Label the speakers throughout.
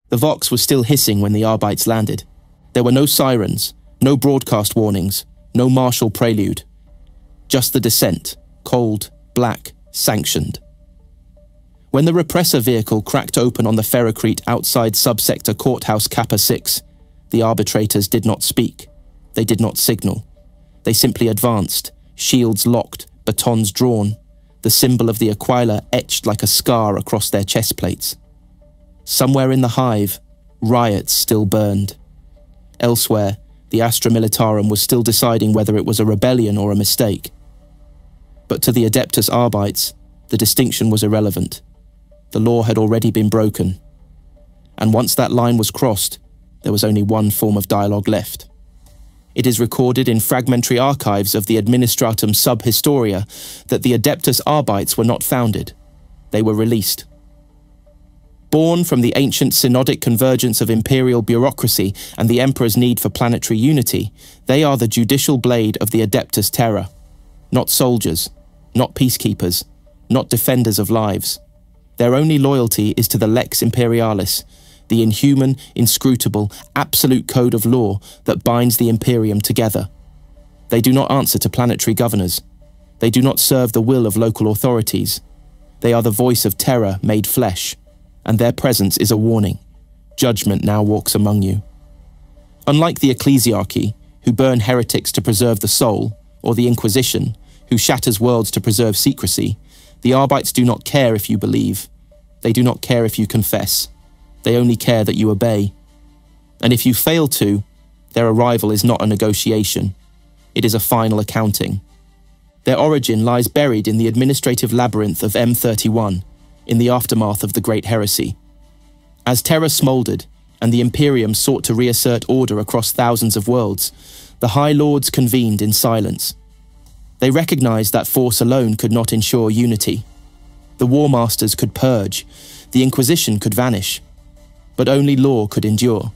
Speaker 1: The Vox was still hissing when the Arbites landed. There were no sirens, no broadcast warnings, no martial prelude. Just the descent, cold, black, sanctioned. When the repressor vehicle cracked open on the ferrocrete outside subsector Courthouse Kappa 6, the arbitrators did not speak. They did not signal. They simply advanced, shields locked, batons drawn, the symbol of the Aquila etched like a scar across their chest plates. Somewhere in the hive, riots still burned. Elsewhere, the Astra Militarum was still deciding whether it was a rebellion or a mistake. But to the Adeptus Arbites, the distinction was irrelevant. The law had already been broken. And once that line was crossed, there was only one form of dialogue left. It is recorded in fragmentary archives of the Administratum Sub Historia that the Adeptus Arbites were not founded. They were released. Born from the ancient synodic convergence of imperial bureaucracy and the Emperor's need for planetary unity, they are the judicial blade of the Adeptus Terra. Not soldiers, not peacekeepers, not defenders of lives. Their only loyalty is to the Lex Imperialis, the inhuman, inscrutable, absolute code of law that binds the Imperium together. They do not answer to planetary governors. They do not serve the will of local authorities. They are the voice of terror made flesh, and their presence is a warning. Judgment now walks among you. Unlike the ecclesiarchy, who burn heretics to preserve the soul, or the Inquisition, who shatters worlds to preserve secrecy, the Arbites do not care if you believe. They do not care if you confess. They only care that you obey. And if you fail to, their arrival is not a negotiation. It is a final accounting. Their origin lies buried in the administrative labyrinth of M31, in the aftermath of the Great Heresy. As terror smouldered, and the Imperium sought to reassert order across thousands of worlds, the High Lords convened in silence. They recognized that force alone could not ensure unity. The War Masters could purge, the Inquisition could vanish, but only law could endure.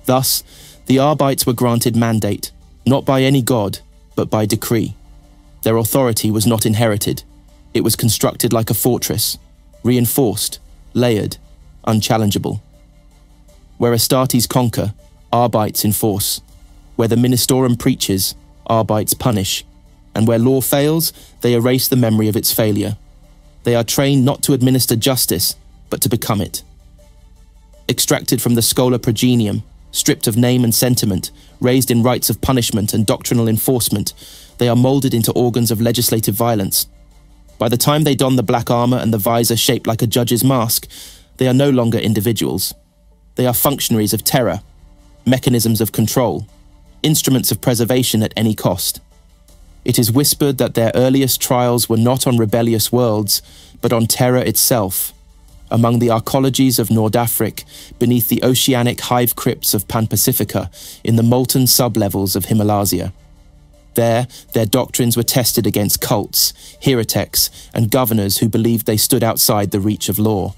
Speaker 1: Thus, the Arbites were granted mandate, not by any god, but by decree. Their authority was not inherited. It was constructed like a fortress, reinforced, layered, unchallengeable. Where Astartes conquer, Arbites enforce. Where the Ministorum preaches, Arbites punish. And where law fails, they erase the memory of its failure. They are trained not to administer justice, but to become it. Extracted from the Schola Progenium, stripped of name and sentiment, raised in rites of punishment and doctrinal enforcement, they are moulded into organs of legislative violence. By the time they don the black armor and the visor shaped like a judge's mask, they are no longer individuals. They are functionaries of terror, mechanisms of control, instruments of preservation at any cost. It is whispered that their earliest trials were not on rebellious worlds, but on terror itself, among the arcologies of Nordafric, beneath the oceanic hive crypts of Pan-Pacifica, in the molten sublevels of Himalasia. There, their doctrines were tested against cults, heretics, and governors who believed they stood outside the reach of law.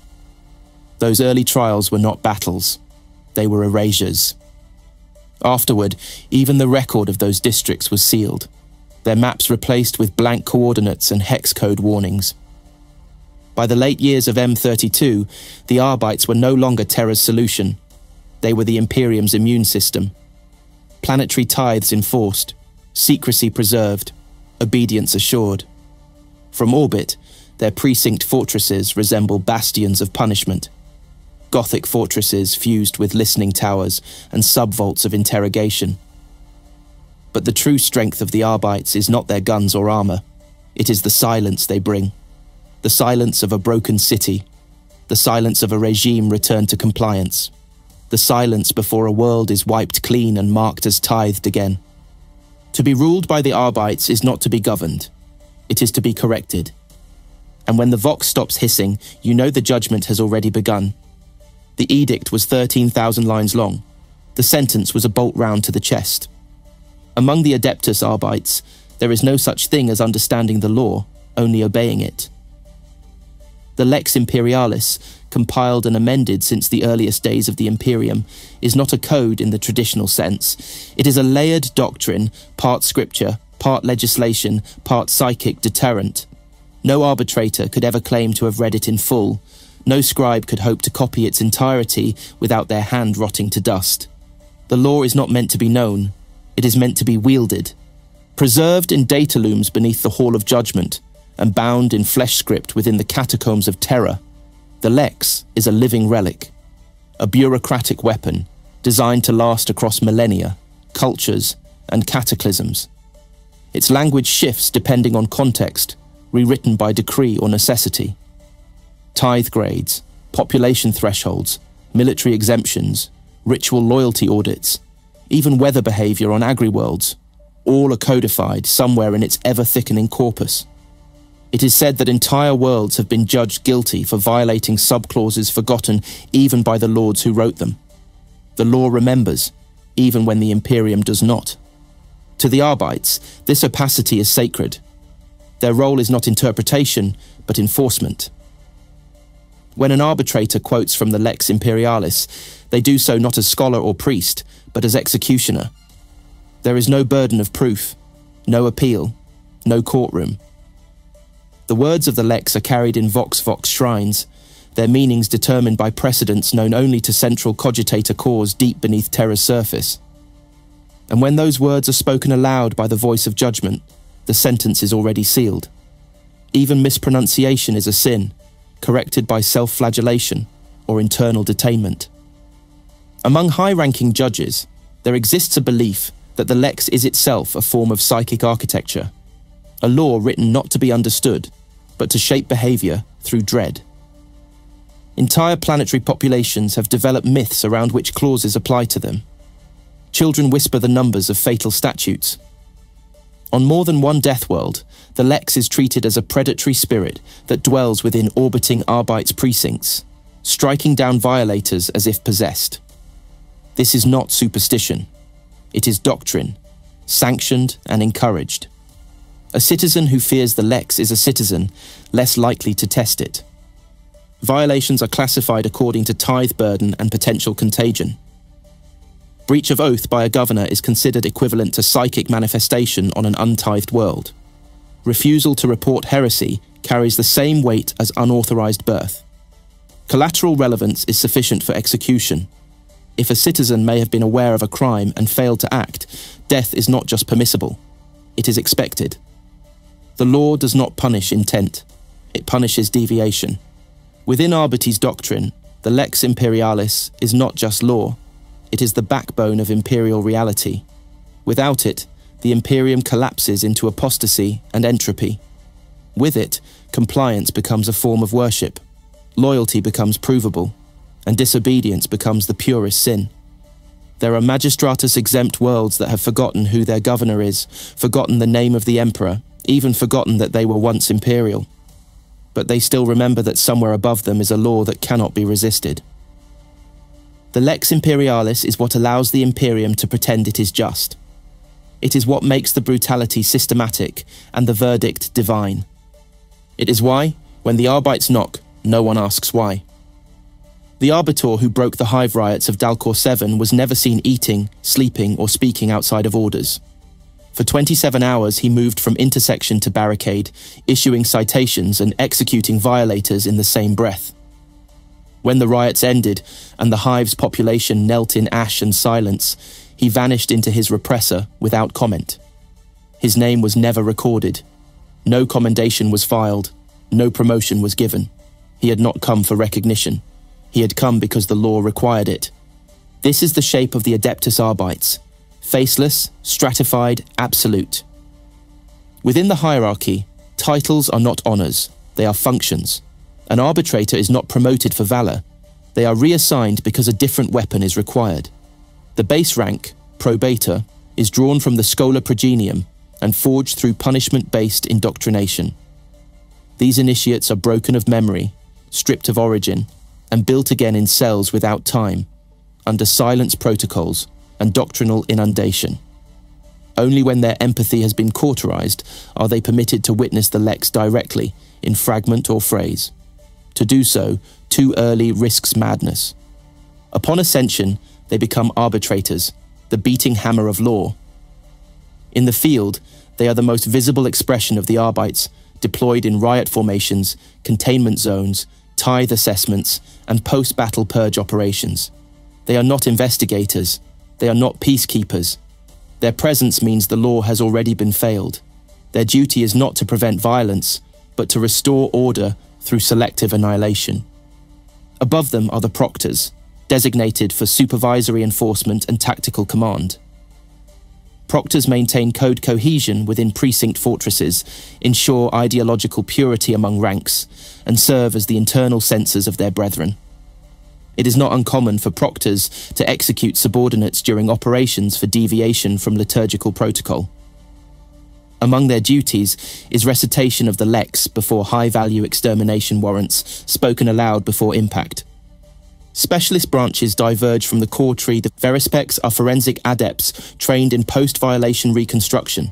Speaker 1: Those early trials were not battles. They were erasures. Afterward, even the record of those districts was sealed, their maps replaced with blank coordinates and hex code warnings. By the late years of M32, the Arbites were no longer terror's solution. They were the Imperium's immune system. Planetary tithes enforced, secrecy preserved, obedience assured. From orbit, their precinct fortresses resemble bastions of punishment. Gothic fortresses fused with listening towers and sub-vaults of interrogation. But the true strength of the Arbites is not their guns or armor. It is the silence they bring. The silence of a broken city. The silence of a regime returned to compliance. The silence before a world is wiped clean and marked as tithed again. To be ruled by the Arbites is not to be governed. It is to be corrected. And when the Vox stops hissing, you know the judgment has already begun. The edict was 13,000 lines long. The sentence was a bolt round to the chest. Among the Adeptus Arbites, there is no such thing as understanding the law, only obeying it. The Lex Imperialis, compiled and amended since the earliest days of the Imperium, is not a code in the traditional sense. It is a layered doctrine, part scripture, part legislation, part psychic deterrent. No arbitrator could ever claim to have read it in full, No scribe could hope to copy its entirety without their hand rotting to dust. The law is not meant to be known, it is meant to be wielded. Preserved in data looms beneath the Hall of Judgement, and bound in flesh script within the catacombs of terror, the Lex is a living relic, a bureaucratic weapon designed to last across millennia, cultures, and cataclysms. Its language shifts depending on context, rewritten by decree or necessity. Tithe grades, population thresholds, military exemptions, ritual loyalty audits, even weather behavior on agri-worlds, all are codified somewhere in its ever-thickening corpus. It is said that entire worlds have been judged guilty for violating sub-clauses forgotten even by the lords who wrote them. The law remembers, even when the Imperium does not. To the Arbites, this opacity is sacred. Their role is not interpretation, but enforcement. When an arbitrator quotes from the Lex Imperialis, they do so not as scholar or priest, but as executioner. There is no burden of proof, no appeal, no courtroom. The words of the Lex are carried in vox shrines, their meanings determined by precedents known only to central cogitator cores deep beneath Terra's surface. And when those words are spoken aloud by the voice of judgment, the sentence is already sealed. Even mispronunciation is a sin, corrected by self-flagellation or internal detainment. Among high-ranking judges, there exists a belief that the Lex is itself a form of psychic architecture, a law written not to be understood, but to shape behavior through dread. Entire planetary populations have developed myths around which clauses apply to them. Children whisper the numbers of fatal statutes. On more than one death world, the Lex is treated as a predatory spirit that dwells within orbiting Arbites precincts, striking down violators as if possessed. This is not superstition. It is doctrine, sanctioned and encouraged. A citizen who fears the Lex is a citizen less likely to test it. Violations are classified according to tithe burden and potential contagion. Breach of oath by a governor is considered equivalent to psychic manifestation on an untithed world. Refusal to report heresy carries the same weight as unauthorized birth. Collateral relevance is sufficient for execution. If a citizen may have been aware of a crime and failed to act, death is not just permissible, it is expected. The law does not punish intent, it punishes deviation. Within Arbites' doctrine, the Lex Imperialis is not just law, it is the backbone of imperial reality. Without it, the Imperium collapses into apostasy and entropy. With it, compliance becomes a form of worship, loyalty becomes provable, and disobedience becomes the purest sin. There are magistratus-exempt worlds that have forgotten who their governor is, forgotten the name of the emperor, even forgotten that they were once imperial. But they still remember that somewhere above them is a law that cannot be resisted. The Lex Imperialis is what allows the Imperium to pretend it is just. It is what makes the brutality systematic and the verdict divine. It is why, when the Arbites knock, no one asks why. The Arbiter who broke the hive riots of Dalcor 7 was never seen eating, sleeping, or speaking outside of orders. For 27 hours he moved from intersection to barricade, issuing citations and executing violators in the same breath. When the riots ended and the hive's population knelt in ash and silence, he vanished into his repressor without comment. His name was never recorded. No commendation was filed. No promotion was given. He had not come for recognition. He had come because the law required it. This is the shape of the Adeptus Arbites. Faceless, stratified, absolute. Within the hierarchy, titles are not honours, they are functions. An arbitrator is not promoted for valour. They are reassigned because a different weapon is required. The base rank, probator, is drawn from the Schola Progenium and forged through punishment-based indoctrination. These initiates are broken of memory, stripped of origin, and built again in cells without time, under silence protocols and doctrinal inundation. Only when their empathy has been cauterized are they permitted to witness the Lex directly, in fragment or phrase. To do so, too early risks madness. Upon ascension, they become arbitrators, the beating hammer of law. In the field, they are the most visible expression of the Arbites, deployed in riot formations, containment zones, tithe assessments, and post-battle purge operations. They are not investigators. They are not peacekeepers. Their presence means the law has already been failed. Their duty is not to prevent violence, but to restore order through selective annihilation. Above them are the proctors, designated for supervisory enforcement and tactical command. Proctors maintain code cohesion within precinct fortresses, ensure ideological purity among ranks, and serve as the internal censors of their brethren. It is not uncommon for proctors to execute subordinates during operations for deviation from liturgical protocol. Among their duties is recitation of the Lex before high-value extermination warrants spoken aloud before impact. Specialist branches diverge from the core tree. The Verispecs are forensic adepts trained in post-violation reconstruction.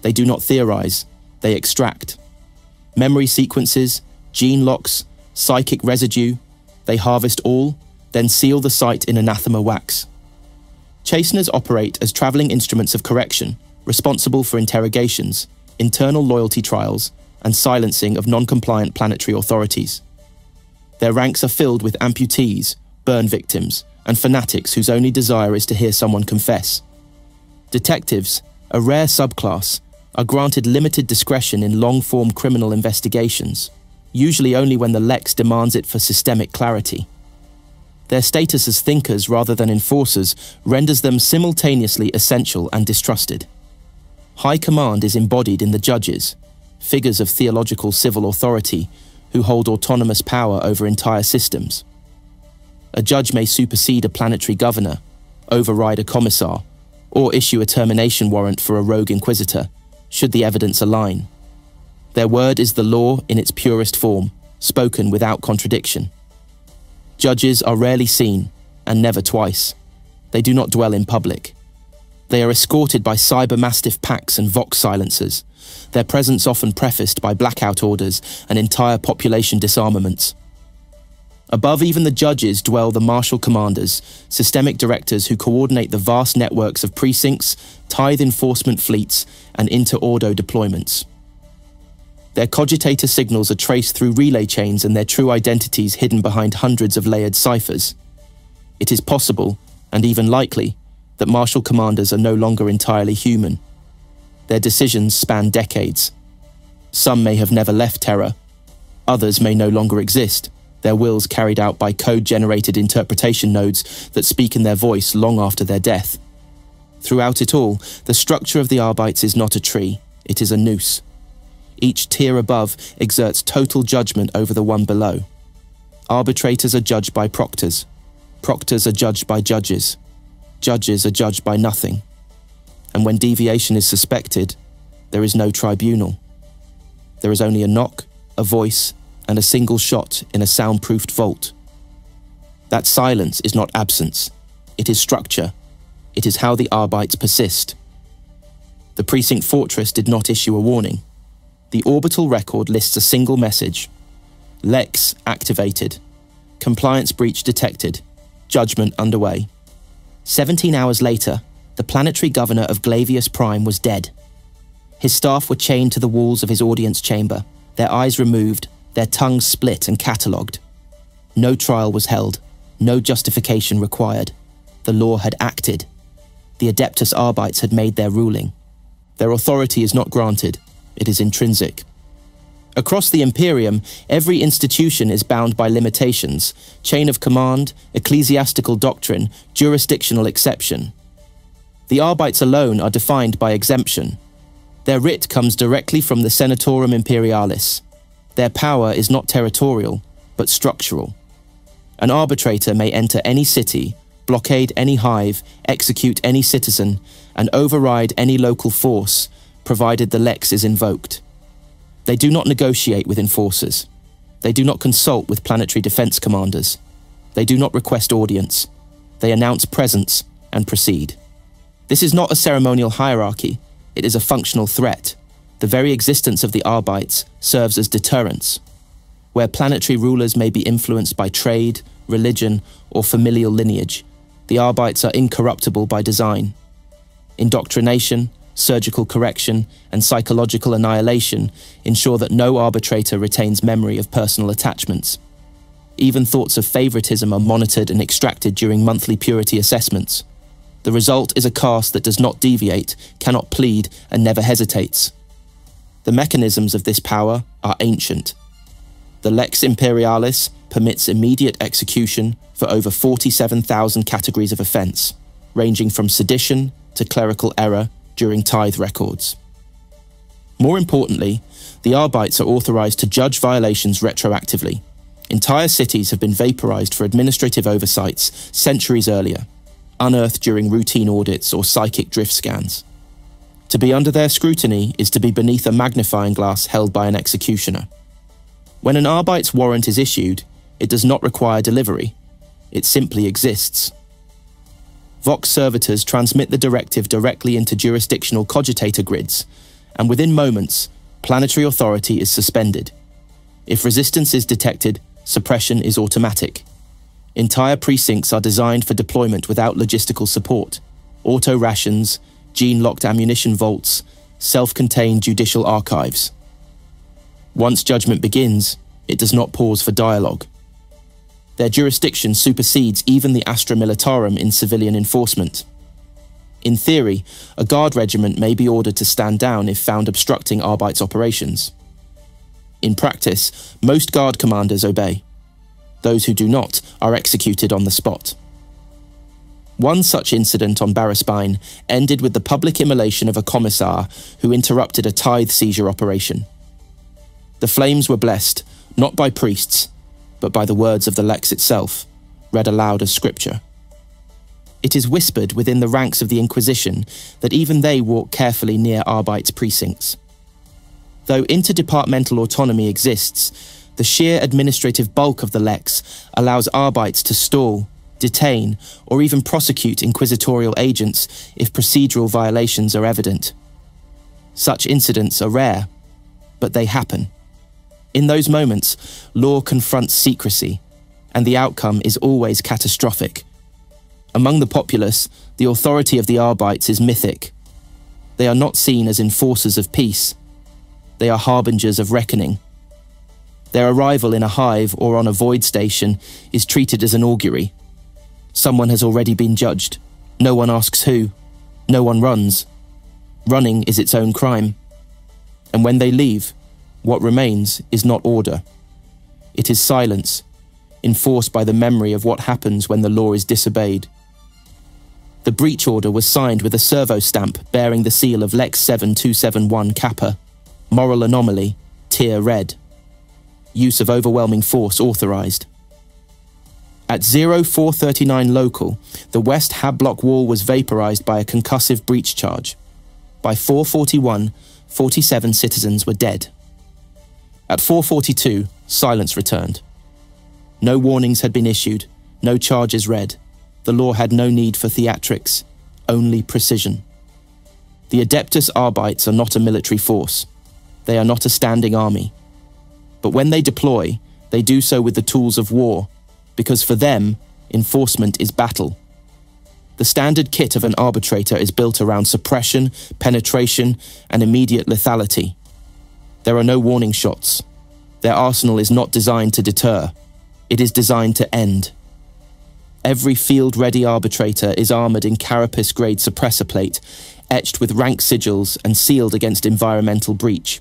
Speaker 1: They do not theorize, they extract. Memory sequences, gene locks, psychic residue, they harvest all, then seal the site in anathema wax. Chasteners operate as traveling instruments of correction, responsible for interrogations, internal loyalty trials, and silencing of non-compliant planetary authorities. Their ranks are filled with amputees, burn victims, and fanatics whose only desire is to hear someone confess. Detectives, a rare subclass, are granted limited discretion in long-form criminal investigations, usually only when the Lex demands it for systemic clarity. Their status as thinkers rather than enforcers renders them simultaneously essential and distrusted. High command is embodied in the judges, figures of theological civil authority who hold autonomous power over entire systems. A judge may supersede a planetary governor, override a commissar, or issue a termination warrant for a rogue inquisitor, should the evidence align. Their word is the law in its purest form, spoken without contradiction. Judges are rarely seen, and never twice. They do not dwell in public. They are escorted by cyber Mastiff packs and Vox silencers, their presence often prefaced by blackout orders and entire population disarmaments. Above even the judges dwell the martial commanders, systemic directors who coordinate the vast networks of precincts, tithe enforcement fleets, and inter-ordo deployments. Their cogitator signals are traced through relay chains and their true identities hidden behind hundreds of layered ciphers. It is possible, and even likely, that martial commanders are no longer entirely human. Their decisions span decades. Some may have never left Terra. Others may no longer exist, their wills carried out by code-generated interpretation nodes that speak in their voice long after their death. Throughout it all, the structure of the Arbites is not a tree, it is a noose. Each tier above exerts total judgment over the one below. Arbitrators are judged by proctors. Proctors are judged by judges. Judges are judged by nothing. And when deviation is suspected, there is no tribunal. There is only a knock, a voice, and a single shot in a soundproofed vault. That silence is not absence. It is structure. It is how the Arbites persist. The precinct fortress did not issue a warning. The orbital record lists a single message. Lex activated. Compliance breach detected. Judgment underway. 17 hours later, the planetary governor of Glavius Prime was dead. His staff were chained to the walls of his audience chamber, their eyes removed, their tongues split and catalogued. No trial was held, no justification required. The law had acted. The Adeptus Arbites had made their ruling. Their authority is not granted, it is intrinsic. Across the Imperium, every institution is bound by limitations, chain of command, ecclesiastical doctrine, jurisdictional exception. The Arbites alone are defined by exemption. Their writ comes directly from the Senatorum Imperialis. Their power is not territorial, but structural. An arbitrator may enter any city, blockade any hive, execute any citizen, and override any local force, provided the Lex is invoked. They do not negotiate with enforcers. They do not consult with planetary defense commanders. They do not request audience. They announce presence and proceed. This is not a ceremonial hierarchy. It is a functional threat. The very existence of the Arbites serves as deterrence. Where planetary rulers may be influenced by trade, religion, or familial lineage, the Arbites are incorruptible by design. Indoctrination, surgical correction, and psychological annihilation ensure that no arbitrator retains memory of personal attachments. Even thoughts of favoritism are monitored and extracted during monthly purity assessments. The result is a caste that does not deviate, cannot plead, and never hesitates. The mechanisms of this power are ancient. The Lex Imperialis permits immediate execution for over 47,000 categories of offence, ranging from sedition to clerical error during tithe records. More importantly, the Arbites are authorised to judge violations retroactively. Entire cities have been vaporised for administrative oversights centuries earlier, unearthed during routine audits or psychic drift scans. To be under their scrutiny is to be beneath a magnifying glass held by an executioner. When an Arbite's warrant is issued, it does not require delivery. It simply exists. Vox servitors transmit the directive directly into jurisdictional cogitator grids, and within moments, planetary authority is suspended. If resistance is detected, suppression is automatic. Entire precincts are designed for deployment without logistical support. Auto rations, gene-locked ammunition vaults, self-contained judicial archives. Once judgment begins, it does not pause for dialogue. Their jurisdiction supersedes even the Astra Militarum in civilian enforcement. In theory, a guard regiment may be ordered to stand down if found obstructing Arbites' operations. In practice, most guard commanders obey. Those who do not are executed on the spot. One such incident on Barraspine ended with the public immolation of a commissar who interrupted a tithe seizure operation. The flames were blessed, not by priests, but by the words of the Lex itself, read aloud as scripture. It is whispered within the ranks of the Inquisition that even they walk carefully near Arbites' precincts. Though interdepartmental autonomy exists, the sheer administrative bulk of the Lex allows Arbites to stall, detain, or even prosecute inquisitorial agents if procedural violations are evident. Such incidents are rare, but they happen. In those moments, law confronts secrecy, and the outcome is always catastrophic. Among the populace, the authority of the Arbites is mythic. They are not seen as enforcers of peace. They are harbingers of reckoning. Their arrival in a hive or on a void station is treated as an augury. Someone has already been judged. No one asks who. No one runs. Running is its own crime. And when they leave, what remains is not order. It is silence, enforced by the memory of what happens when the law is disobeyed. The breach order was signed with a servo stamp bearing the seal of Lex 7271 Kappa, moral anomaly, tier red. Use of overwhelming force authorized. At 0439 local, the west hab block wall was vaporized by a concussive breach charge. By 441, 47 citizens were dead. At 442, silence returned. No warnings had been issued, no charges read. The law had no need for theatrics, only precision. The Adeptus Arbites are not a military force. They are not a standing army. But when they deploy, they do so with the tools of war, because for them, enforcement is battle. The standard kit of an arbitrator is built around suppression, penetration, and immediate lethality. There are no warning shots. Their arsenal is not designed to deter. It is designed to end. Every field-ready arbitrator is armoured in carapace-grade suppressor plate, etched with rank sigils and sealed against environmental breach.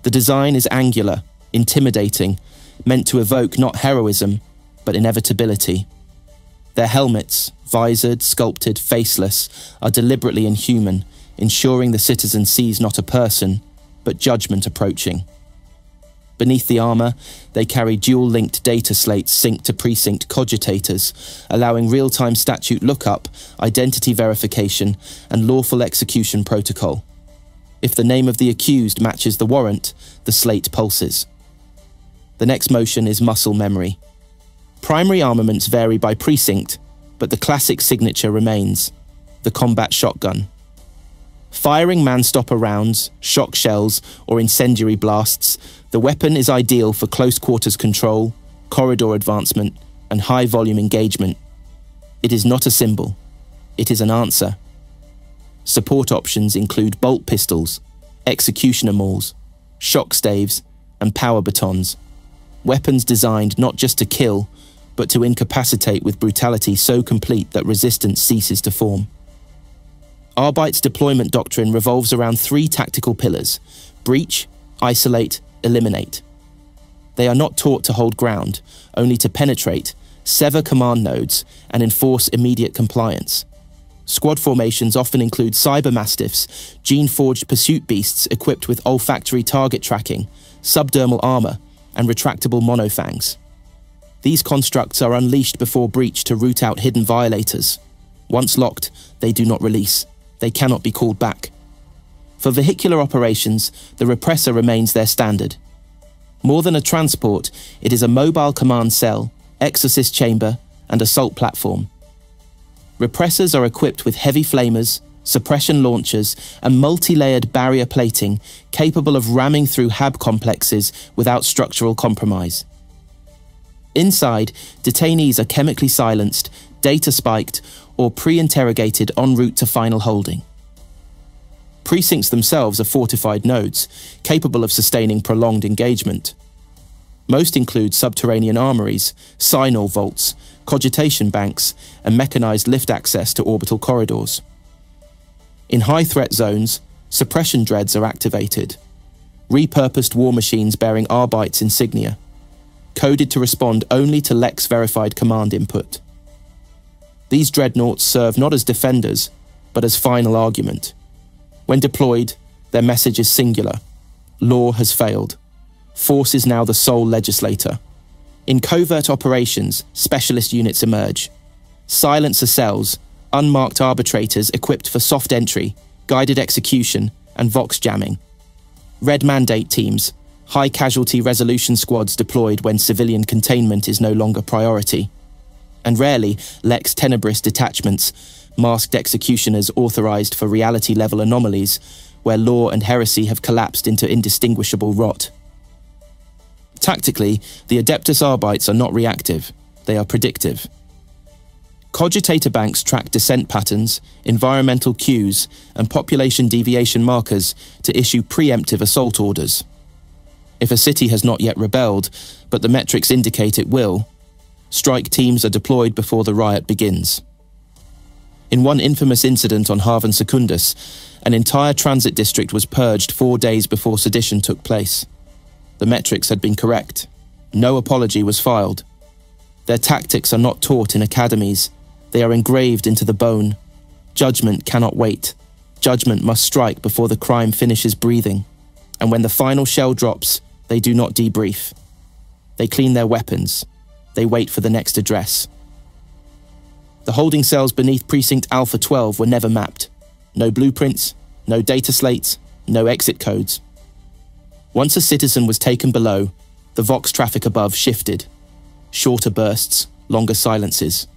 Speaker 1: The design is angular, intimidating, meant to evoke not heroism, but inevitability. Their helmets, visored, sculpted, faceless, are deliberately inhuman, ensuring the citizen sees not a person, but judgment approaching. Beneath the armour, they carry dual-linked data slates synced to precinct cogitators, allowing real-time statute lookup, identity verification, and lawful execution protocol. If the name of the accused matches the warrant, the slate pulses. The next motion is muscle memory. Primary armaments vary by precinct, but the classic signature remains: the combat shotgun. Firing man-stopper rounds, shock shells, or incendiary blasts, the weapon is ideal for close-quarters control, corridor advancement, and high-volume engagement. It is not a symbol. It is an answer. Support options include bolt pistols, executioner mauls, shock staves, and power batons. weapons designed not just to kill, but to incapacitate with brutality so complete that resistance ceases to form. Arbites' deployment doctrine revolves around 3 tactical pillars: breach, isolate, eliminate. They are not taught to hold ground, only to penetrate, sever command nodes, and enforce immediate compliance. Squad formations often include cyber mastiffs, gene-forged pursuit beasts equipped with olfactory target tracking, subdermal armor, and retractable monofangs. These constructs are unleashed before breach to root out hidden violators. Once locked, they do not release. They cannot be called back. For vehicular operations, the repressor remains their standard. More than a transport, it is a mobile command cell, exorcist chamber, and assault platform. Repressors are equipped with heavy flamers, suppression launchers, and multi-layered barrier plating capable of ramming through HAB complexes without structural compromise. Inside, detainees are chemically silenced, data spiked, or pre-interrogated en route to final holding. Precincts themselves are fortified nodes, capable of sustaining prolonged engagement. Most include subterranean armories, signal vaults, cogitation banks, and mechanized lift access to orbital corridors. In high-threat zones, suppression dreads are activated, repurposed war machines bearing Arbites insignia, coded to respond only to Lex-verified command input. These dreadnoughts serve not as defenders, but as final argument. When deployed, their message is singular. Law has failed. Force is now the sole legislator. In covert operations, specialist units emerge. Silencer cells, unmarked arbitrators equipped for soft entry, guided execution, and vox jamming. Red mandate teams, high-casualty resolution squads deployed when civilian containment is no longer priority. And rarely, Lex Tenebris detachments, masked executioners authorized for reality-level anomalies, where law and heresy have collapsed into indistinguishable rot. Tactically, the Adeptus Arbites are not reactive, they are predictive. Cogitator banks track descent patterns, environmental cues, and population deviation markers to issue preemptive assault orders. If a city has not yet rebelled, but the metrics indicate it will, strike teams are deployed before the riot begins. In one infamous incident on Haven Secundus, an entire transit district was purged 4 days before sedition took place. The metrics had been correct. No apology was filed. Their tactics are not taught in academies. They are engraved into the bone. Judgment cannot wait. Judgment must strike before the crime finishes breathing. And when the final shell drops, they do not debrief. They clean their weapons. They wait for the next address. The holding cells beneath Precinct Alpha 12 were never mapped. No blueprints, no data slates, no exit codes. Once a citizen was taken below, the Vox traffic above shifted. Shorter bursts, longer silences.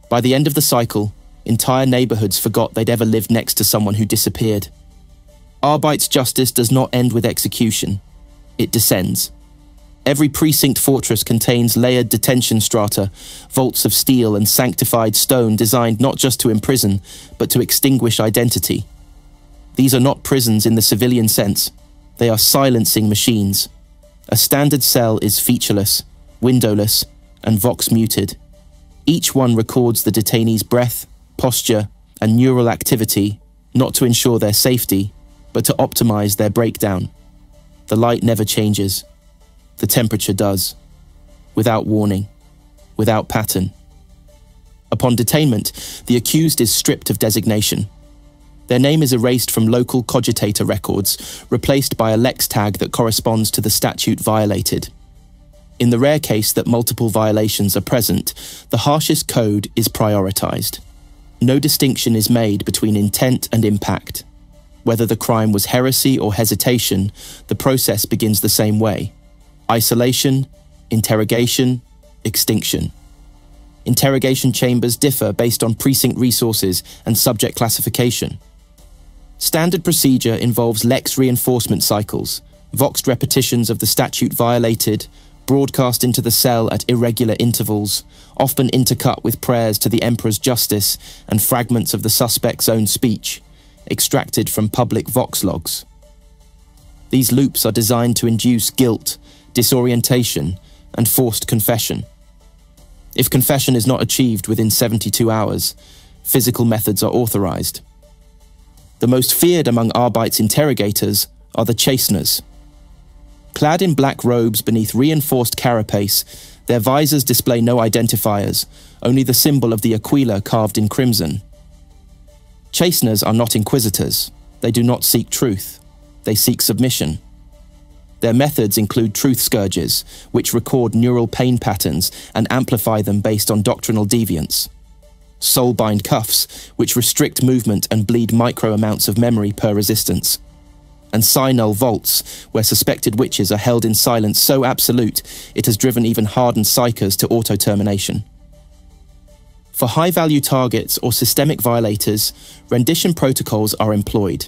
Speaker 1: By the end of the cycle, entire neighborhoods forgot they'd ever lived next to someone who disappeared. Arbites justice does not end with execution. It descends. Every precinct fortress contains layered detention strata, vaults of steel and sanctified stone designed not just to imprison, but to extinguish identity. These are not prisons in the civilian sense. They are silencing machines. A standard cell is featureless, windowless, and vox muted. Each one records the detainee's breath, posture, and neural activity, not to ensure their safety, but to optimize their breakdown. The light never changes. The temperature does. Without warning. Without pattern. Upon detainment, the accused is stripped of designation. Their name is erased from local cogitator records, replaced by a Lex tag that corresponds to the statute violated. In the rare case that multiple violations are present, the harshest code is prioritized. No distinction is made between intent and impact. Whether the crime was heresy or hesitation, the process begins the same way. Isolation, interrogation, extinction. Interrogation chambers differ based on precinct resources and subject classification. Standard procedure involves Lex reinforcement cycles, voxed repetitions of the statute violated, broadcast into the cell at irregular intervals, often intercut with prayers to the Emperor's justice and fragments of the suspect's own speech, extracted from public vox logs. These loops are designed to induce guilt, disorientation, and forced confession. If confession is not achieved within 72 hours, physical methods are authorized. The most feared among Arbites interrogators are the chasteners. Clad in black robes beneath reinforced carapace, their visors display no identifiers, only the symbol of the Aquila carved in crimson. Chasteners are not inquisitors. They do not seek truth. They seek submission. Their methods include truth scourges, which record neural pain patterns and amplify them based on doctrinal deviance. Soulbind cuffs, which restrict movement and bleed micro amounts of memory per resistance. And Synul vaults, where suspected witches are held in silence so absolute it has driven even hardened psychers to auto-termination. For high-value targets or systemic violators, rendition protocols are employed.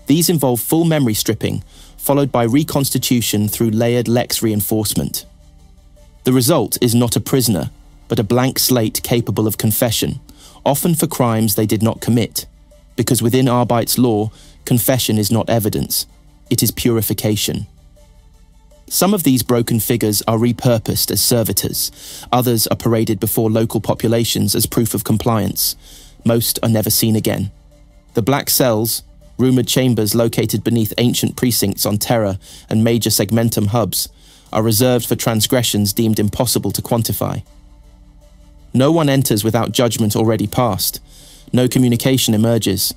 Speaker 1: These involve full memory stripping, followed by reconstitution through layered Lex reinforcement. The result is not a prisoner, but a blank slate capable of confession, often for crimes they did not commit, because within Arbites law, confession is not evidence, it is purification. Some of these broken figures are repurposed as servitors, others are paraded before local populations as proof of compliance, most are never seen again. The black cells, rumoured chambers located beneath ancient precincts on Terra and major segmentum hubs, are reserved for transgressions deemed impossible to quantify. No one enters without judgment already passed. No communication emerges.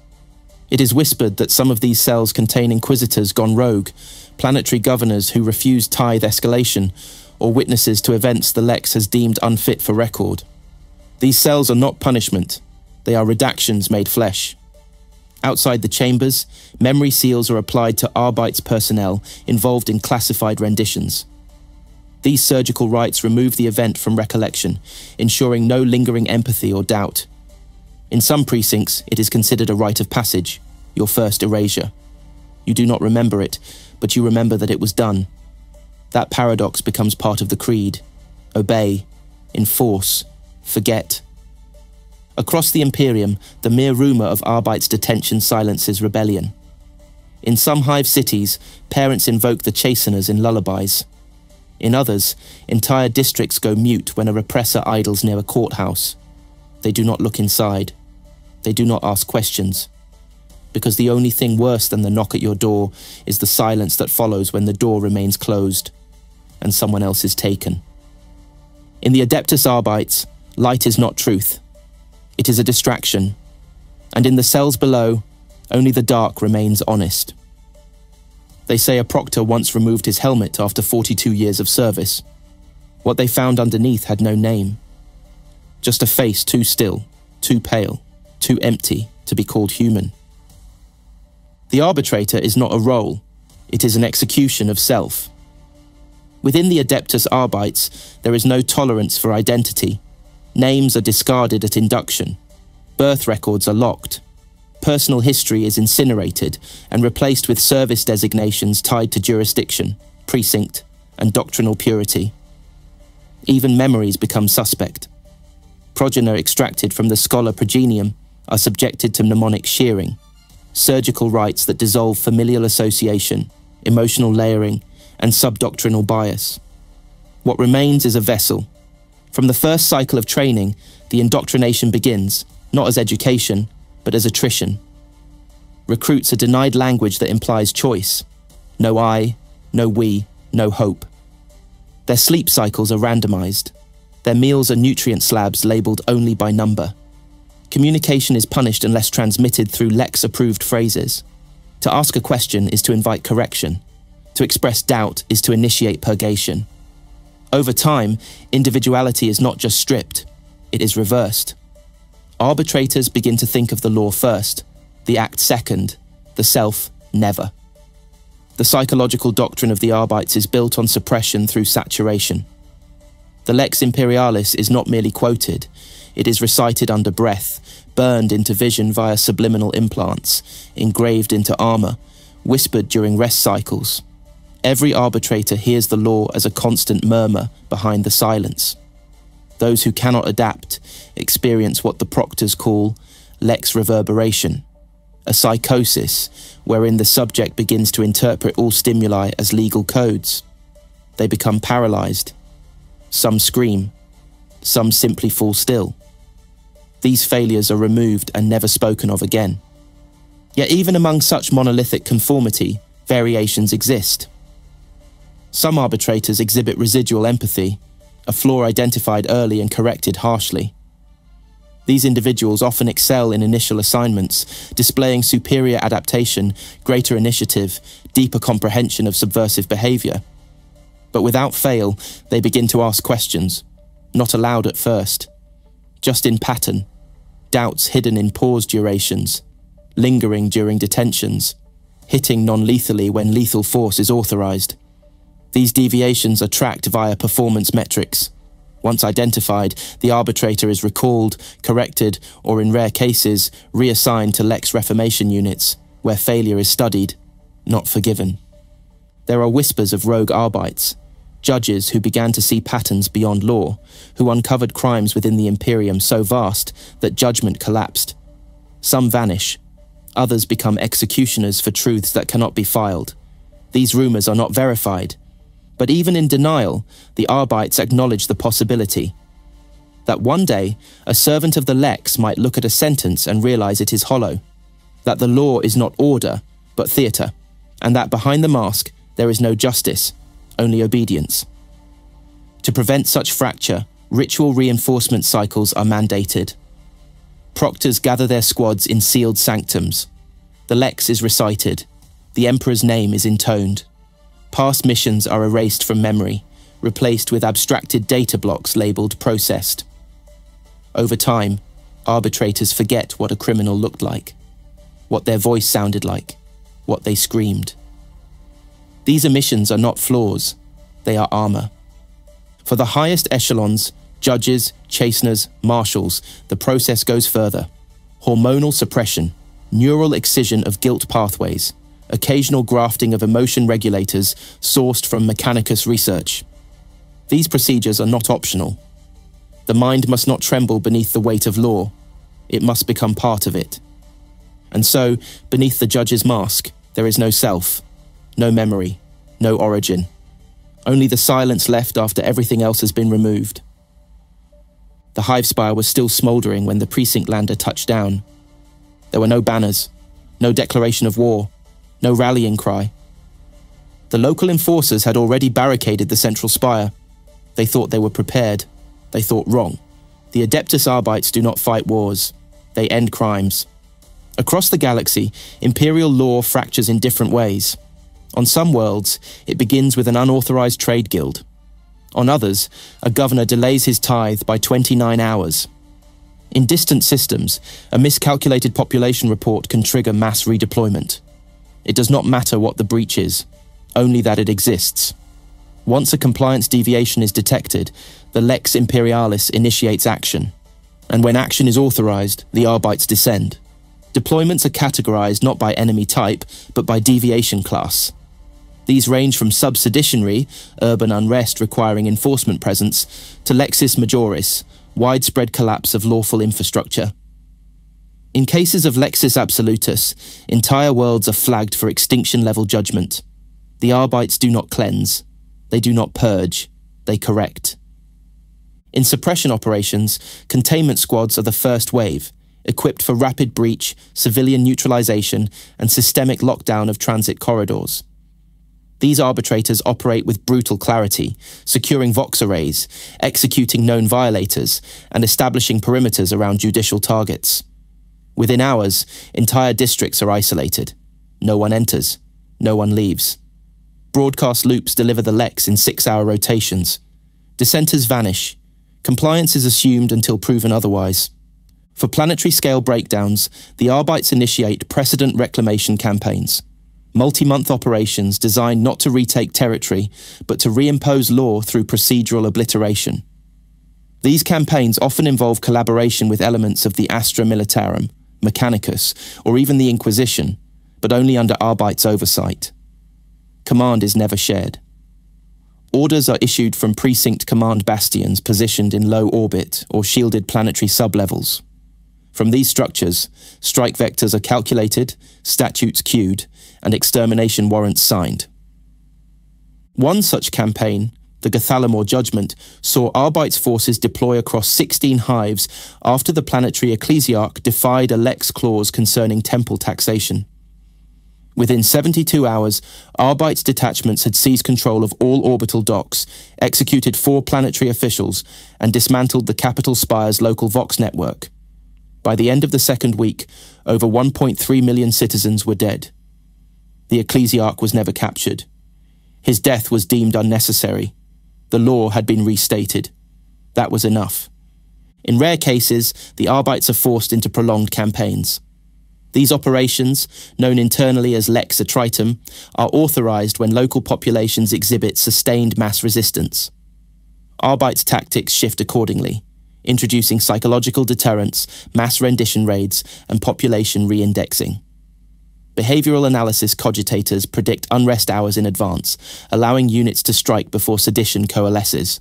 Speaker 1: It is whispered that some of these cells contain inquisitors gone rogue, planetary governors who refuse tithe escalation, or witnesses to events the Lex has deemed unfit for record. These cells are not punishment. They are redactions made flesh. Outside the chambers, memory seals are applied to Arbites personnel involved in classified renditions. These surgical rites remove the event from recollection, ensuring no lingering empathy or doubt. In some precincts, it is considered a rite of passage, your first erasure. You do not remember it, but you remember that it was done. That paradox becomes part of the creed. Obey, enforce, forget. Across the Imperium, the mere rumour of Arbites' detention silences rebellion. In some hive cities, parents invoke the chasteners in lullabies. In others, entire districts go mute when a repressor idles near a courthouse. They do not look inside. They do not ask questions. Because the only thing worse than the knock at your door is the silence that follows when the door remains closed and someone else is taken. In the Adeptus Arbites, light is not truth. It is a distraction. And in the cells below, only the dark remains honest. They say a proctor once removed his helmet after 42 years of service. What they found underneath had no name. Just a face too still, too pale, too empty to be called human. The arbitrator is not a role, it is an execution of self. Within the Adeptus Arbites, there is no tolerance for identity. Names are discarded at induction. Birth records are locked. Personal history is incinerated and replaced with service designations tied to jurisdiction, precinct, and doctrinal purity. Even memories become suspect. Progeny extracted from the scholar progenium are subjected to mnemonic shearing, surgical rites that dissolve familial association, emotional layering, and subdoctrinal bias. What remains is a vessel. From the first cycle of training, the indoctrination begins, not as education, but as attrition. Recruits are denied language that implies choice. No I, no we, no hope. Their sleep cycles are randomized. Their meals are nutrient slabs labeled only by number. Communication is punished unless transmitted through Lex-approved phrases. To ask a question is to invite correction. To express doubt is to initiate purgation. Over time, individuality is not just stripped, it is reversed. Arbitrators begin to think of the law first, the act second, the self never. The psychological doctrine of the Arbites is built on suppression through saturation. The Lex Imperialis is not merely quoted, it is recited under breath, burned into vision via subliminal implants, engraved into armour, whispered during rest cycles. Every arbitrator hears the law as a constant murmur behind the silence. Those who cannot adapt experience what the proctors call Lex reverberation, a psychosis wherein the subject begins to interpret all stimuli as legal codes. They become paralyzed. Some scream. Some simply fall still. These failures are removed and never spoken of again. Yet even among such monolithic conformity, variations exist. Some arbitrators exhibit residual empathy, a flaw identified early and corrected harshly. These individuals often excel in initial assignments, displaying superior adaptation, greater initiative, deeper comprehension of subversive behavior. But without fail, they begin to ask questions, not aloud at first, just in pattern, doubts hidden in pause durations, lingering during detentions, hitting non-lethally when lethal force is authorized. These deviations are tracked via performance metrics. Once identified, the arbitrator is recalled, corrected, or in rare cases, reassigned to Lex reformation units, where failure is studied, not forgiven. There are whispers of rogue Arbites, judges who began to see patterns beyond law, who uncovered crimes within the Imperium so vast that judgment collapsed. Some vanish. Others become executioners for truths that cannot be filed. These rumors are not verified. But even in denial, the Arbites acknowledge the possibility that one day a servant of the Lex might look at a sentence and realize it is hollow, that the law is not order, but theater, and that behind the mask there is no justice, only obedience. To prevent such fracture, ritual reinforcement cycles are mandated. Proctors gather their squads in sealed sanctums. The Lex is recited. The Emperor's name is intoned. Past missions are erased from memory, replaced with abstracted data blocks labeled processed. Over time, arbitrators forget what a criminal looked like, what their voice sounded like, what they screamed. These omissions are not flaws, they are armor. For the highest echelons, judges, chasteners, marshals, the process goes further. Hormonal suppression, neural excision of guilt pathways, occasional grafting of emotion regulators sourced from Mechanicus research. These procedures are not optional. The mind must not tremble beneath the weight of law. It must become part of it. And so, beneath the judge's mask, there is no self, no memory, no origin. Only the silence left after everything else has been removed. The hive spire was still smouldering when the precinct lander touched down. There were no banners, no declaration of war, no rallying cry. The local enforcers had already barricaded the central spire. They thought they were prepared. They thought wrong. The Adeptus Arbites do not fight wars. They end crimes. Across the galaxy, Imperial law fractures in different ways. On some worlds, it begins with an unauthorized trade guild. On others, a governor delays his tithe by 29 hours. In distant systems, a miscalculated population report can trigger mass redeployment. It does not matter what the breach is, only that it exists. Once a compliance deviation is detected, the Lex Imperialis initiates action. And when action is authorized, the Arbites descend. Deployments are categorized not by enemy type, but by deviation class. These range from subseditionary, urban unrest requiring enforcement presence, to Lexis Majoris, widespread collapse of lawful infrastructure. In cases of Lexis Absolutus, entire worlds are flagged for extinction-level judgment. The Arbites do not cleanse. They do not purge. They correct. In suppression operations, containment squads are the first wave, equipped for rapid breach, civilian neutralization, and systemic lockdown of transit corridors. These arbitrators operate with brutal clarity, securing Vox arrays, executing known violators, and establishing perimeters around judicial targets. Within hours, entire districts are isolated. No one enters. No one leaves. Broadcast loops deliver the Lex in 6-hour rotations. Dissenters vanish. Compliance is assumed until proven otherwise. For planetary scale breakdowns, the Arbites initiate precedent reclamation campaigns. Multi-month operations designed not to retake territory, but to reimpose law through procedural obliteration. These campaigns often involve collaboration with elements of the Astra Militarum, Mechanicus, or even the Inquisition, but only under Arbites' oversight. Command is never shared. Orders are issued from precinct command bastions positioned in low orbit or shielded planetary sublevels. From these structures, strike vectors are calculated, statutes queued, and extermination warrants signed. One such campaign, the Hall of Judgement, saw Arbites forces deploy across 16 hives after the planetary ecclesiarch defied a Lex clause concerning temple taxation. Within 72 hours, Arbites detachments had seized control of all orbital docks, executed 4 planetary officials, and dismantled the capital spire's local Vox network. By the end of the second week, over 1.3 million citizens were dead. The ecclesiarch was never captured. His death was deemed unnecessary. The law had been restated. That was enough. In rare cases, the Arbites are forced into prolonged campaigns. These operations, known internally as Lex Attritum, are authorized when local populations exhibit sustained mass resistance. Arbites' tactics shift accordingly, introducing psychological deterrence, mass rendition raids, and population re-indexing. Behavioral analysis cogitators predict unrest hours in advance, allowing units to strike before sedition coalesces.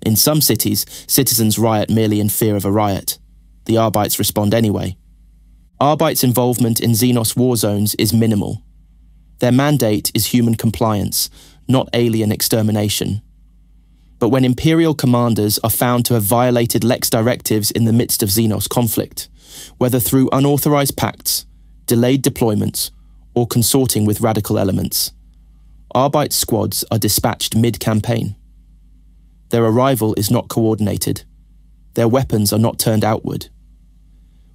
Speaker 1: In some cities, citizens riot merely in fear of a riot. The Arbites respond anyway. Arbites' involvement in xenos war zones is minimal. Their mandate is human compliance, not alien extermination. But when Imperial commanders are found to have violated Lex directives in the midst of xenos conflict, whether through unauthorized pacts, delayed deployments, or consorting with radical elements, Arbite squads are dispatched mid-campaign. Their arrival is not coordinated. Their weapons are not turned outward.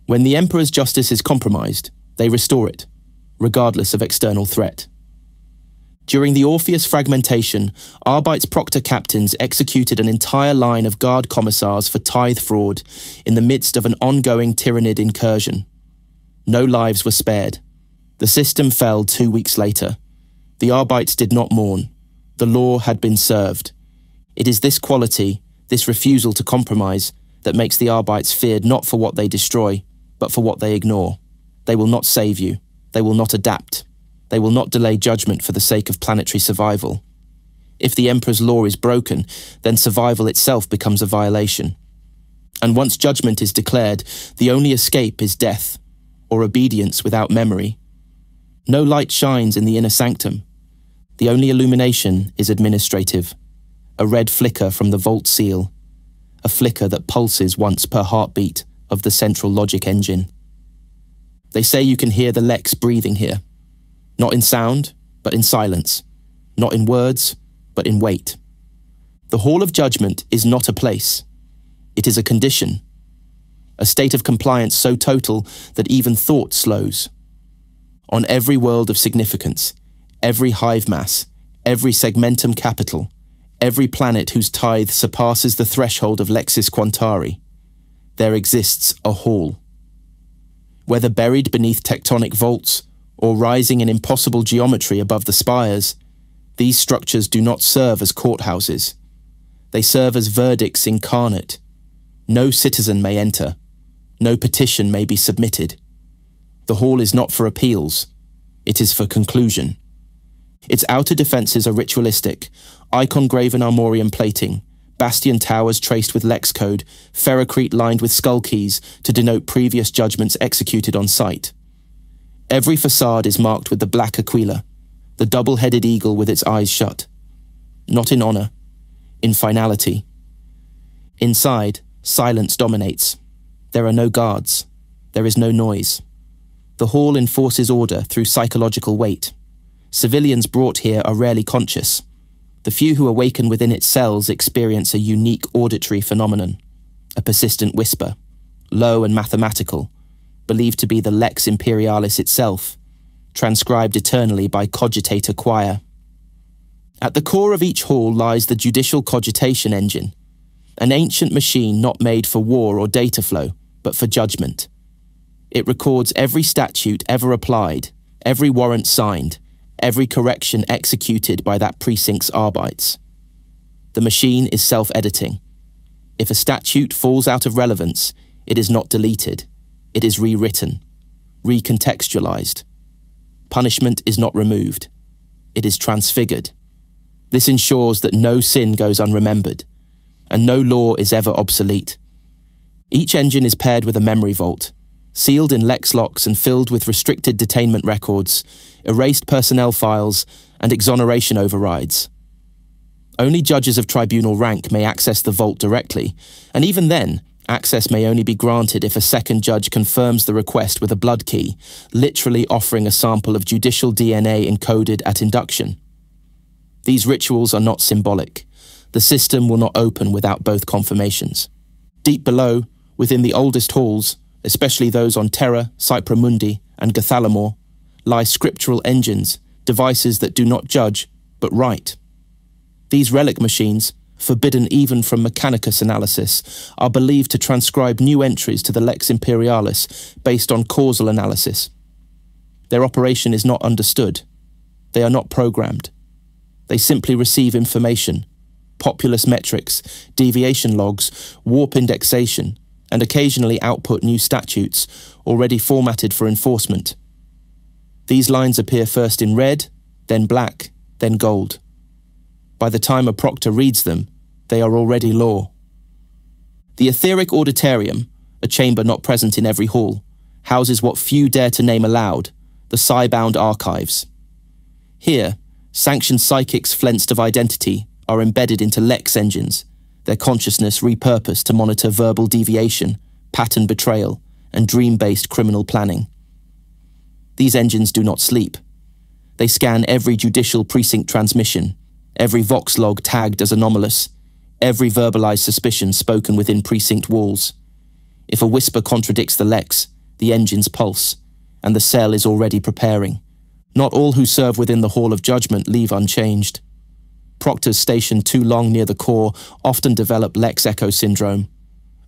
Speaker 1: When the Emperor's justice is compromised, they restore it, regardless of external threat. During the Orpheus fragmentation, Arbite's proctor captains executed an entire line of guard commissars for tithe fraud in the midst of an ongoing Tyranid incursion. No lives were spared. The system fell 2 weeks later. The Arbites did not mourn. The law had been served. It is this quality, this refusal to compromise, that makes the Arbites feared not for what they destroy, but for what they ignore. They will not save you. They will not adapt. They will not delay judgment for the sake of planetary survival. If the Emperor's law is broken, then survival itself becomes a violation. And once judgment is declared, the only escape is death, or obedience without memory. No light shines in the inner sanctum. The only illumination is administrative, a red flicker from the vault seal, a flicker that pulses once per heartbeat of the central logic engine. They say you can hear the Lex breathing here, not in sound, but in silence, not in words, but in weight. The Hall of Judgement is not a place. It is a condition, a state of compliance so total that even thought slows. On every world of significance, every hive mass, every segmentum capital, every planet whose tithe surpasses the threshold of Lexis Quantari, there exists a hall. Whether buried beneath tectonic vaults or rising in impossible geometry above the spires, these structures do not serve as courthouses. They serve as verdicts incarnate. No citizen may enter. No petition may be submitted. The hall is not for appeals. It is for conclusion. Its outer defences are ritualistic, icon-graven armorium plating, bastion towers traced with Lex code, ferrocrete lined with skull keys to denote previous judgments executed on site. Every facade is marked with the black aquila, the double-headed eagle with its eyes shut. Not in honour, in finality. Inside, silence dominates. There are no guards. There is no noise. The hall enforces order through psychological weight. Civilians brought here are rarely conscious. The few who awaken within its cells experience a unique auditory phenomenon, a persistent whisper, low and mathematical, believed to be the Lex Imperialis itself, transcribed eternally by cogitator choir. At the core of each hall lies the judicial cogitation engine, an ancient machine not made for war or data flow, but for judgment. It records every statute ever applied, every warrant signed, every correction executed by that precinct's Arbites. The machine is self-editing. If a statute falls out of relevance, it is not deleted. It is rewritten, recontextualized. Punishment is not removed. It is transfigured. This ensures that no sin goes unremembered, and no law is ever obsolete. Each engine is paired with a memory vault, sealed in Lex locks and filled with restricted detainment records, erased personnel files, and exoneration overrides, Only judges of tribunal rank may access the vault directly, and even then, access may only be granted if a second judge confirms the request with a blood key, literally offering a sample of judicial DNA encoded at induction. These rituals are not symbolic. The system will not open without both confirmations. Deep below, within the oldest halls, especially those on Terra, Cypra Mundi, and Gathalamor, lie scriptural engines, devices that do not judge, but write. These relic machines, forbidden even from Mechanicus analysis, are believed to transcribe new entries to the Lex Imperialis based on causal analysis. Their operation is not understood. They are not programmed. They simply receive information, populous metrics, deviation logs, warp indexation, and occasionally output new statutes, already formatted for enforcement. These lines appear first in red, then black, then gold. By the time a proctor reads them, they are already law. The etheric auditorium, a chamber not present in every hall, houses what few dare to name aloud, the psi-bound archives. Here, sanctioned psychics flensed of identity are embedded into Lex engines, their consciousness repurposed to monitor verbal deviation, pattern betrayal, and dream-based criminal planning. These engines do not sleep. They scan every judicial precinct transmission, every vox log tagged as anomalous, every verbalized suspicion spoken within precinct walls. If a whisper contradicts the Lex, the engines pulse, and the cell is already preparing. Not all who serve within the Hall of Judgement leave unchanged. Proctors stationed too long near the core often develop Lex echo syndrome,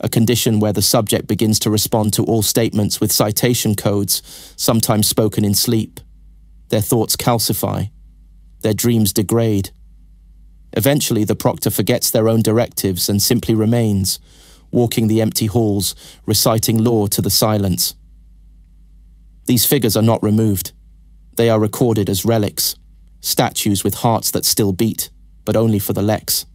Speaker 1: a condition where the subject begins to respond to all statements with citation codes, sometimes spoken in sleep. Their thoughts calcify. Their dreams degrade. Eventually, the proctor forgets their own directives and simply remains, walking the empty halls, reciting law to the silence. These figures are not removed. They are recorded as relics, statues with hearts that still beat, but only for the Lex.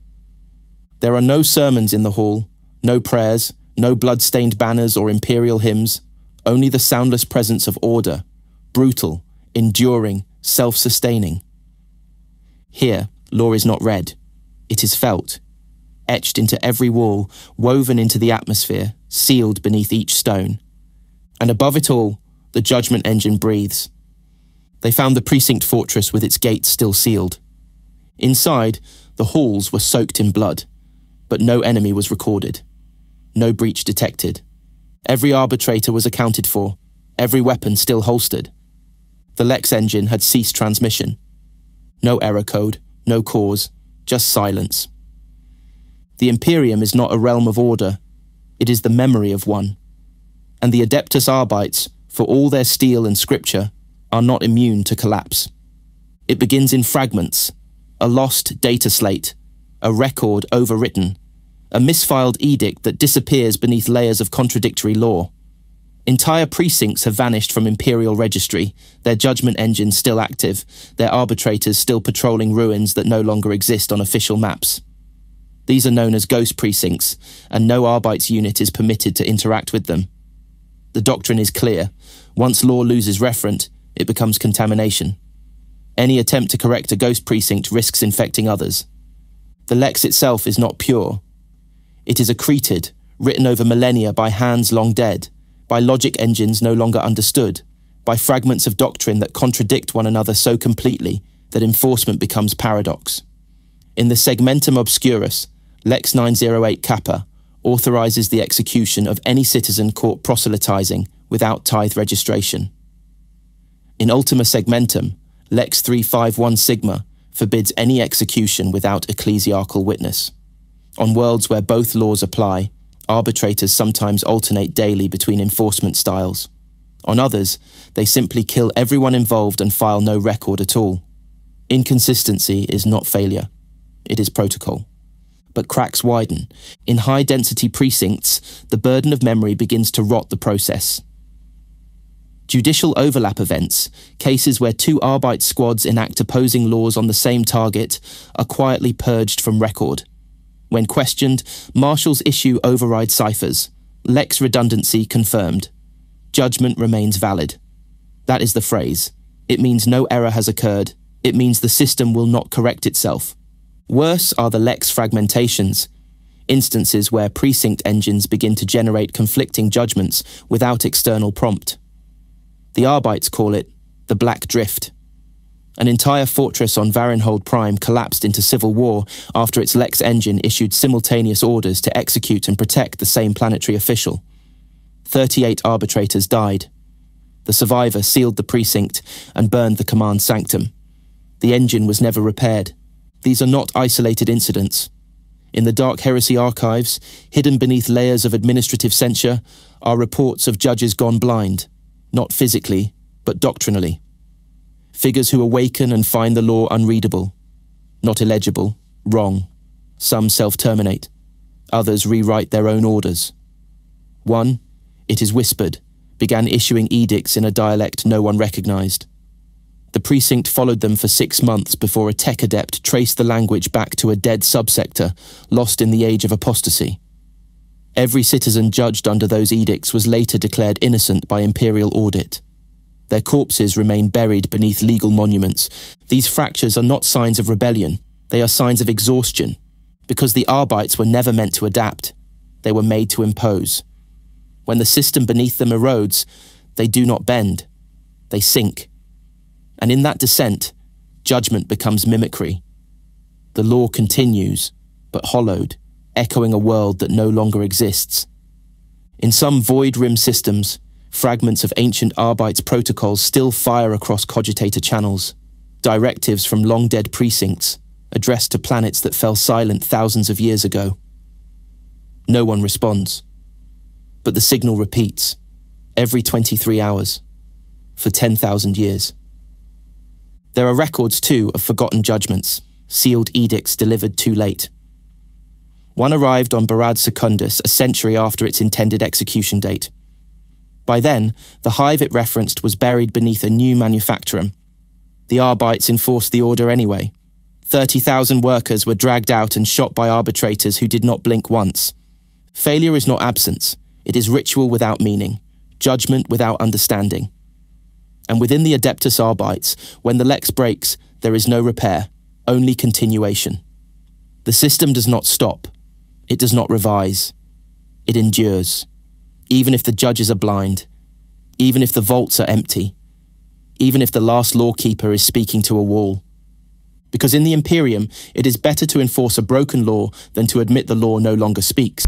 Speaker 1: There are no sermons in the hall, no prayers, no blood-stained banners or imperial hymns, only the soundless presence of order, brutal, enduring, self-sustaining. Here, law is not read. It is felt, etched into every wall, woven into the atmosphere, sealed beneath each stone. And above it all, the judgment engine breathes. They found the precinct fortress with its gates still sealed. Inside, the halls were soaked in blood, but no enemy was recorded. No breach detected. Every arbitrator was accounted for, every weapon still holstered. The Lex engine had ceased transmission. No error code, no cause, just silence. The Imperium is not a realm of order, it is the memory of one. And the Adeptus Arbites, for all their steel and scripture, are not immune to collapse. It begins in fragments, a lost data slate, a record overwritten, a misfiled edict that disappears beneath layers of contradictory law. Entire precincts have vanished from Imperial registry, their judgment engines still active, their arbitrators still patrolling ruins that no longer exist on official maps. These are known as ghost precincts, and no Arbites unit is permitted to interact with them. The doctrine is clear. Once law loses referent, it becomes contamination. Any attempt to correct a ghost precinct risks infecting others. The Lex itself is not pure. It is accreted, written over millennia by hands long dead, by logic engines no longer understood, by fragments of doctrine that contradict one another so completely that enforcement becomes paradox. In the Segmentum Obscurus, Lex 908 Kappa authorizes the execution of any citizen caught proselytizing without tithe registration. In Ultima Segmentum, Lex 351 Sigma forbids any execution without ecclesiarchal witness. On worlds where both laws apply, arbitrators sometimes alternate daily between enforcement styles. On others, they simply kill everyone involved and file no record at all. Inconsistency is not failure. It is protocol. But cracks widen. In high-density precincts, the burden of memory begins to rot the process. Judicial overlap events, cases where two Arbite squads enact opposing laws on the same target, are quietly purged from record. When questioned, marshals issue override ciphers. Lex redundancy confirmed. Judgment remains valid. That is the phrase. It means no error has occurred. It means the system will not correct itself. Worse are the Lex fragmentations, instances where precinct engines begin to generate conflicting judgments without external prompt. The Arbites call it the Black Drift. An entire fortress on Varenhold Prime collapsed into civil war after its Lex engine issued simultaneous orders to execute and protect the same planetary official. 38 arbitrators died. The survivor sealed the precinct and burned the command sanctum. The engine was never repaired. These are not isolated incidents. In the Dark Heresy archives, hidden beneath layers of administrative censure, are reports of judges gone blind, not physically, but doctrinally. Figures who awaken and find the law unreadable, not illegible, wrong. Some self-terminate. Others rewrite their own orders. One, it is whispered, began issuing edicts in a dialect no one recognized. The precinct followed them for 6 months before a tech adept traced the language back to a dead subsector, lost in the age of apostasy. Every citizen judged under those edicts was later declared innocent by Imperial audit. Their corpses remain buried beneath legal monuments. These fractures are not signs of rebellion, they are signs of exhaustion, because the Arbites were never meant to adapt. They were made to impose. When the system beneath them erodes, they do not bend, they sink. And in that descent, judgment becomes mimicry. The law continues, but hollowed, echoing a world that no longer exists. In some void rim systems, fragments of ancient Arbites protocols still fire across cogitator channels, directives from long-dead precincts, addressed to planets that fell silent thousands of years ago. No one responds. But the signal repeats, every 23 hours, for 10,000 years. There are records, too, of forgotten judgments, sealed edicts delivered too late. One arrived on Barad Secundus a century after its intended execution date. By then, the hive it referenced was buried beneath a new manufactorum. The Arbites enforced the order anyway. 30,000 workers were dragged out and shot by arbitrators who did not blink once. Failure is not absence. It is ritual without meaning, judgment without understanding. And within the Adeptus Arbites, when the Lex breaks, there is no repair, only continuation. The system does not stop. It does not revise. It endures. Even if the judges are blind, even if the vaults are empty, even if the last lawkeeper is speaking to a wall. Because in the Imperium, it is better to enforce a broken law than to admit the law no longer speaks.